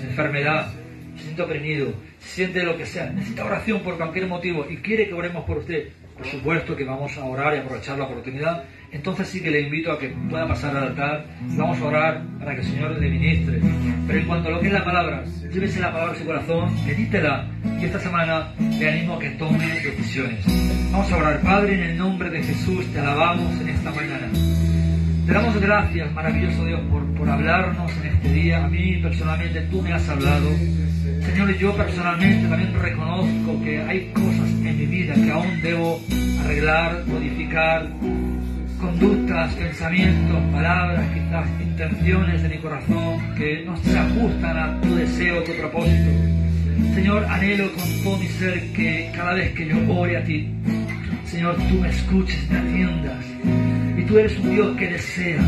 S1: enfermedad, se siente oprimido, se siente lo que sea, necesita oración por cualquier motivo y quiere que oremos por usted, por supuesto que vamos a orar y aprovechar la oportunidad. Entonces sí que le invito a que pueda pasar al altar y vamos a orar para que el Señor le ministre. Pero en cuanto a lo que es la palabra, llévese la palabra a su corazón, medítela, y esta semana le animo a que tome decisiones. Vamos a orar. Padre, en el nombre de Jesús te alabamos en esta mañana. Te damos gracias, maravilloso Dios, por hablarnos en este día. A mí personalmente tú me has hablado. Señor, y yo personalmente también reconozco que hay cosas en mi vida que aún debo arreglar, modificar, conductas, pensamientos, palabras, quizás intenciones de mi corazón que no se ajustan a tu deseo, tu propósito. Señor, anhelo con todo mi ser que cada vez que yo ore a ti, Señor, tú me escuches y me atiendas. Y tú eres un Dios que desea,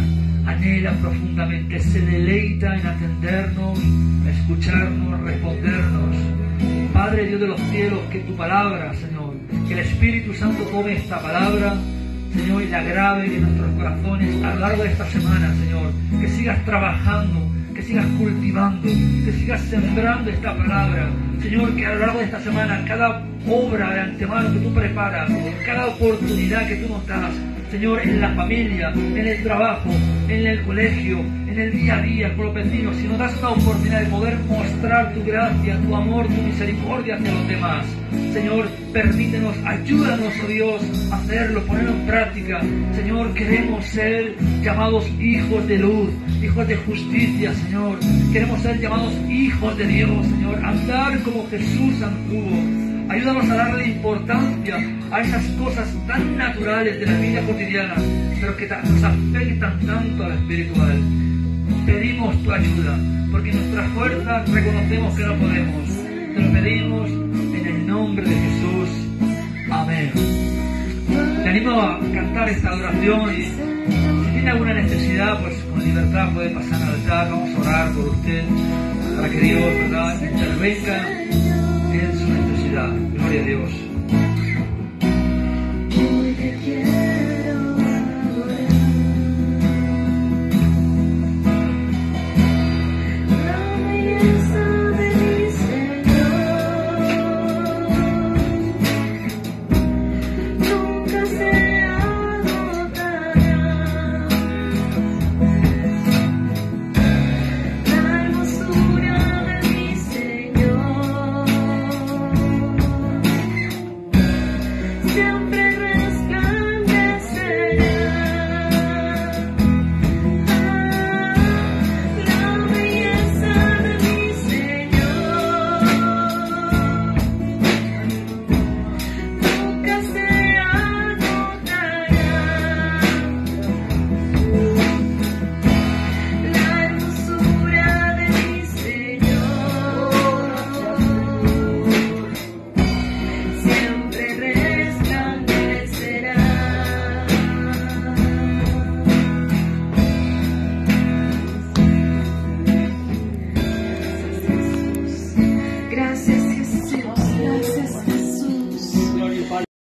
S1: anhela profundamente, se deleita en atendernos, escucharnos, respondernos. Padre Dios de los cielos, que tu palabra, Señor, que el Espíritu Santo tome esta palabra, Señor, y la grave en nuestros corazones a lo largo de esta semana, Señor. Que sigas trabajando, que sigas cultivando, que sigas sembrando esta palabra. Señor, que a lo largo de esta semana, cada obra de antemano que tú preparas, cada oportunidad que tú nos das, Señor, en la familia, en el trabajo, en el colegio, en el día a día con los vecinos, si nos das una oportunidad de poder mostrar tu gracia, tu amor, tu misericordia hacia los demás, Señor, permítenos, ayúdanos, oh Dios, a hacerlo, ponerlo en práctica. Señor, queremos ser llamados hijos de luz, hijos de justicia, Señor. Queremos ser llamados hijos de Dios, Señor, andar como Jesús anduvo. Ayúdanos a darle importancia a esas cosas tan naturales de la vida cotidiana, pero que nos afectan tanto al espiritual. Pedimos tu ayuda, porque en nuestras fuerzas reconocemos que no podemos. Te lo pedimos en el nombre de Jesús. Amén. Te animo a cantar esta adoración y si tiene alguna necesidad, pues con libertad puede pasar al altar. Vamos a orar por usted para que Dios, ¿verdad?, intervenga en su necesidad. Gloria a Dios.